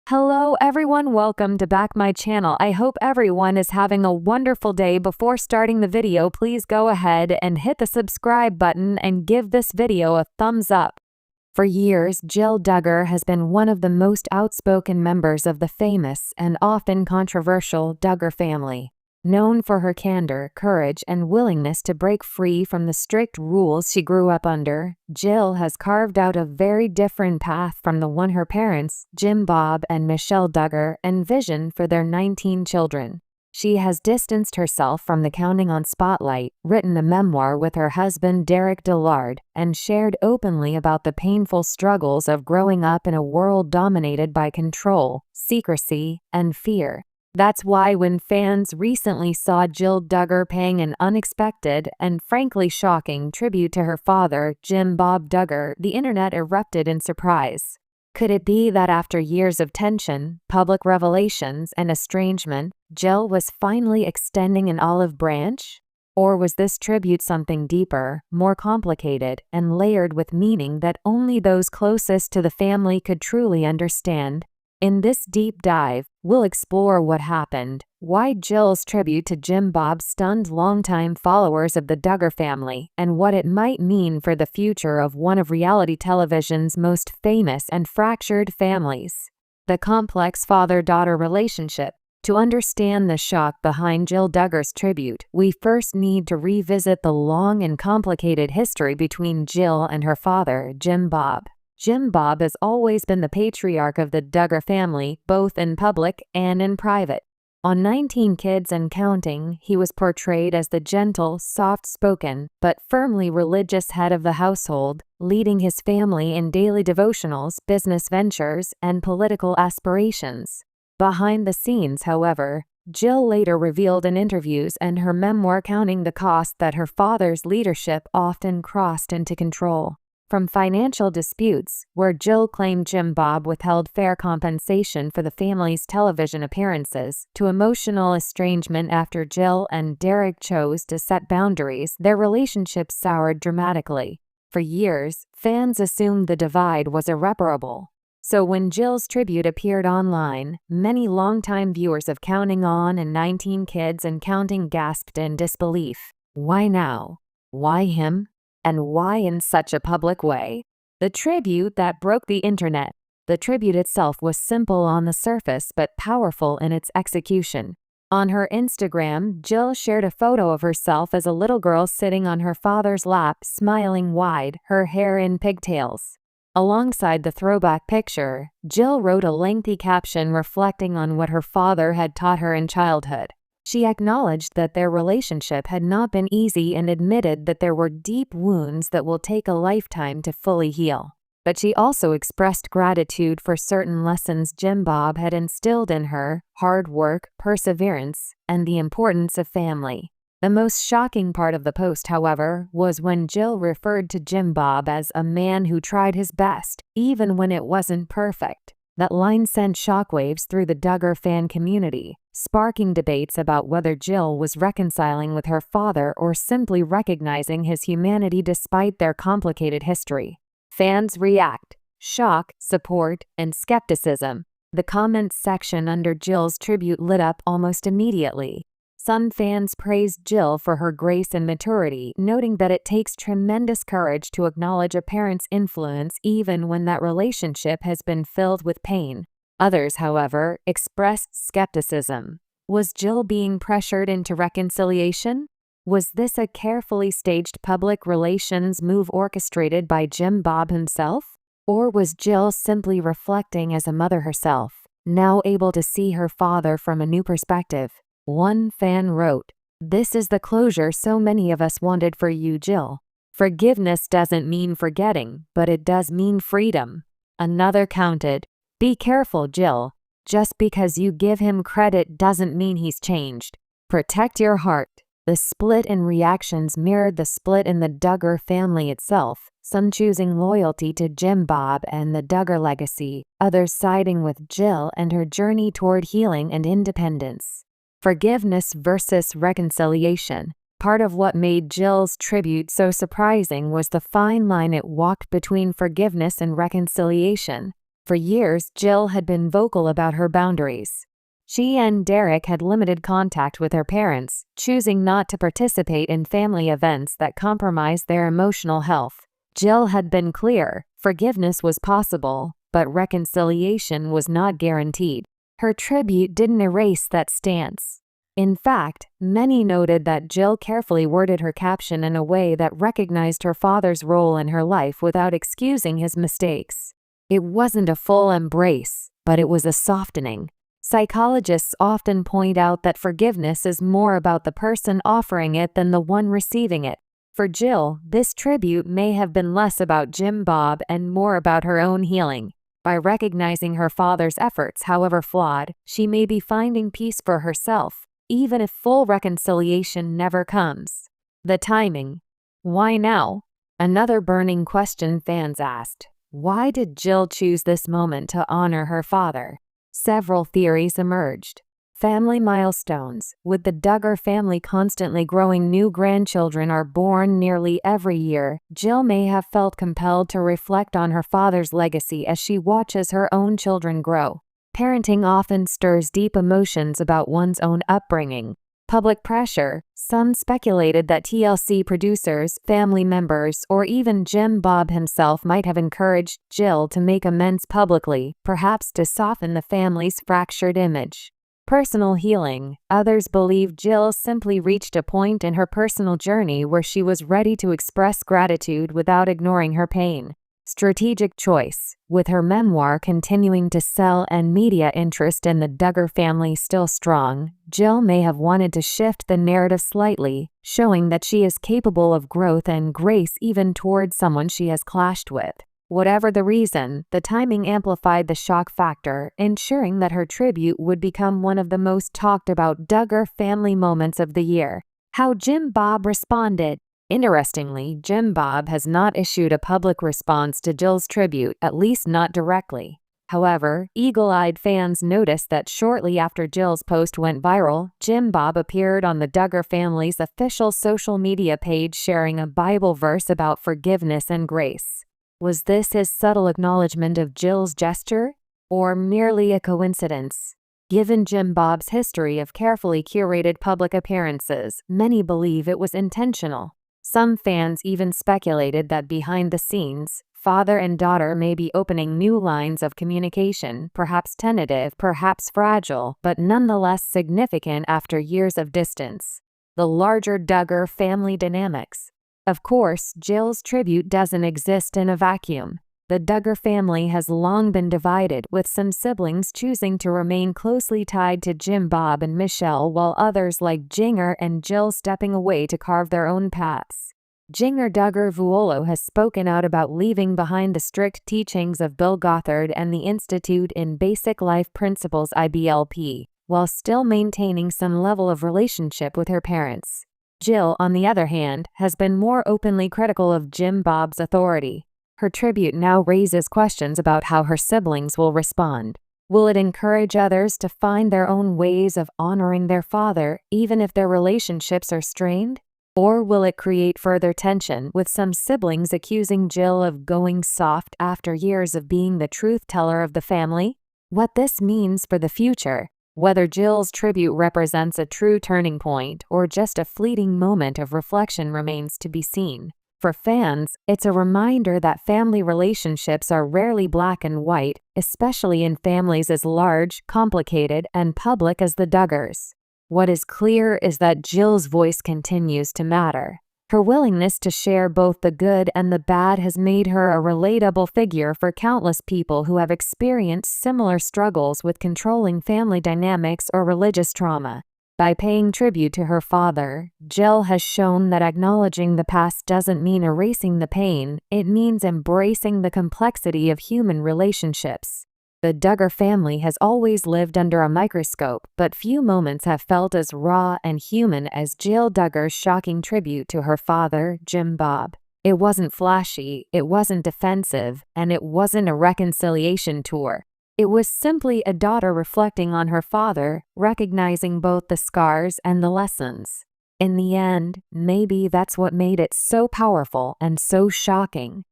Hello everyone, welcome to back my channel. I hope everyone is having a wonderful day. Before starting the video, please go ahead and hit the subscribe button and give this video a thumbs up. For years, Jill Duggar has been one of the most outspoken members of the famous and often controversial Duggar family. Known for her candor, courage, and willingness to break free from the strict rules she grew up under, Jill has carved out a very different path from the one her parents, Jim Bob and Michelle Duggar, envisioned for their 19 children. She has distanced herself from the counting on spotlight, written a memoir with her husband dillard, and shared openly about the painful struggles of growing up in a world dominated by control, secrecy, and fear. That's why when fans recently saw Jill Duggar paying an unexpected and frankly shocking tribute to her father, Jim Bob Duggar, the internet erupted in surprise. Could it be that after years of tension, public revelations, and estrangement, Jill was finally extending an olive branch? Or was this tribute something deeper, more complicated, and layered with meaning that only those closest to the family could truly understand? In this deep dive, we'll explore what happened, why Jill's tribute to Jim Bob stunned longtime followers of the Duggar family, and what it might mean for the future of one of reality television's most famous and fractured families. The complex father-daughter relationship. To understand the shock behind Jill Duggar's tribute, we first need to revisit the long and complicated history between Jill and her father, Jim Bob. Jim Bob has always been the patriarch of the Duggar family, both in public and in private. On 19 Kids and Counting, he was portrayed as the gentle, soft-spoken, but firmly religious head of the household, leading his family in daily devotionals, business ventures, and political aspirations. Behind the scenes, however, Jill later revealed in interviews and her memoir counting the cost that her father's leadership often crossed into control. From financial disputes, where Jill claimed Jim Bob withheld fair compensation for the family's television appearances, to emotional estrangement after Jill and Derek chose to set boundaries, their relationship soured dramatically. For years, fans assumed the divide was irreparable. So when Jill's tribute appeared online, many longtime viewers of Counting On and 19 Kids and Counting gasped in disbelief. Why now? Why him? And why in such a public way? The tribute that broke the internet. The tribute itself was simple on the surface but powerful in its execution. On her Instagram, Jill shared a photo of herself as a little girl sitting on her father's lap, smiling wide, her hair in pigtails. Alongside the throwback picture, Jill wrote a lengthy caption reflecting on what her father had taught her in childhood. She acknowledged that their relationship had not been easy and admitted that there were deep wounds that will take a lifetime to fully heal. But she also expressed gratitude for certain lessons Jim Bob had instilled in her: hard work, perseverance, and the importance of family. The most shocking part of the post, however, was when Jill referred to Jim Bob as a man who tried his best, even when it wasn't perfect. That line sent shockwaves through the Duggar fan community, sparking debates about whether Jill was reconciling with her father or simply recognizing his humanity despite their complicated history. Fans react: shock, support, and skepticism. The comments section under Jill's tribute lit up almost immediately. Some fans praised Jill for her grace and maturity, noting that it takes tremendous courage to acknowledge a parent's influence even when that relationship has been filled with pain. Others, however, expressed skepticism. Was Jill being pressured into reconciliation? Was this a carefully staged public relations move orchestrated by Jim Bob himself? Or was Jill simply reflecting as a mother herself, now able to see her father from a new perspective? One fan wrote, "This is the closure so many of us wanted for you, Jill. Forgiveness doesn't mean forgetting, but it does mean freedom." Another counted, "Be careful, Jill. Just because you give him credit doesn't mean he's changed. Protect your heart." The split in reactions mirrored the split in the Duggar family itself, some choosing loyalty to Jim Bob and the Duggar legacy, others siding with Jill and her journey toward healing and independence. Forgiveness versus reconciliation. Part of what made Jill's tribute so surprising was the fine line it walked between forgiveness and reconciliation. For years, Jill had been vocal about her boundaries. She and Derek had limited contact with their parents, choosing not to participate in family events that compromised their emotional health. Jill had been clear, forgiveness was possible, but reconciliation was not guaranteed. Her tribute didn't erase that stance. In fact, many noted that Jill carefully worded her caption in a way that recognized her father's role in her life without excusing his mistakes. It wasn't a full embrace, but it was a softening. Psychologists often point out that forgiveness is more about the person offering it than the one receiving it. For Jill, this tribute may have been less about Jim Bob and more about her own healing. By recognizing her father's efforts, however flawed, she may be finding peace for herself, even if full reconciliation never comes. The timing. Why now? Another burning question fans asked. Why did Jill choose this moment to honor her father? Several theories emerged. Family milestones. With the Duggar family constantly growing, new grandchildren are born nearly every year. Jill may have felt compelled to reflect on her father's legacy as she watches her own children grow. Parenting often stirs deep emotions about one's own upbringing. Public pressure. Some speculated that TLC producers, family members, or even Jim Bob himself might have encouraged Jill to make amends publicly, perhaps to soften the family's fractured image. Personal healing. Others believe Jill simply reached a point in her personal journey where she was ready to express gratitude without ignoring her pain. Strategic choice. With her memoir continuing to sell and media interest in the Duggar family still strong, Jill may have wanted to shift the narrative slightly, showing that she is capable of growth and grace even toward someone she has clashed with. Whatever the reason, the timing amplified the shock factor, ensuring that her tribute would become one of the most talked about Duggar family moments of the year. How Jim Bob responded. Interestingly, Jim Bob has not issued a public response to Jill's tribute, at least not directly. However, eagle-eyed fans noticed that shortly after Jill's post went viral, Jim Bob appeared on the Duggar family's official social media page sharing a Bible verse about forgiveness and grace. Was this his subtle acknowledgement of Jill's gesture, or merely a coincidence? Given Jim Bob's history of carefully curated public appearances, many believe it was intentional. Some fans even speculated that behind the scenes, father and daughter may be opening new lines of communication, perhaps tentative, perhaps fragile, but nonetheless significant after years of distance. The larger Duggar family dynamics. Of course, Jill's tribute doesn't exist in a vacuum. The Duggar family has long been divided, with some siblings choosing to remain closely tied to Jim Bob and Michelle, while others like Jinger and Jill stepping away to carve their own paths. Jinger Duggar Vuolo has spoken out about leaving behind the strict teachings of Bill Gothard and the Institute in Basic Life Principles (IBLP), while still maintaining some level of relationship with her parents. Jill, on the other hand, has been more openly critical of Jim Bob's authority. Her tribute now raises questions about how her siblings will respond. Will it encourage others to find their own ways of honoring their father, even if their relationships are strained? Or will it create further tension, with some siblings accusing Jill of going soft after years of being the truth teller of the family? What this means for the future. Whether Jill's tribute represents a true turning point or just a fleeting moment of reflection remains to be seen. For fans, it's a reminder that family relationships are rarely black and white, especially in families as large, complicated, and public as the Duggars. What is clear is that Jill's voice continues to matter. Her willingness to share both the good and the bad has made her a relatable figure for countless people who have experienced similar struggles with controlling family dynamics or religious trauma. By paying tribute to her father, Jill has shown that acknowledging the past doesn't mean erasing the pain, it means embracing the complexity of human relationships. The Duggar family has always lived under a microscope, but few moments have felt as raw and human as Jill Duggar's shocking tribute to her father, Jim Bob. It wasn't flashy, it wasn't defensive, and it wasn't a reconciliation tour. It was simply a daughter reflecting on her father, recognizing both the scars and the lessons. In the end, maybe that's what made it so powerful and so shocking.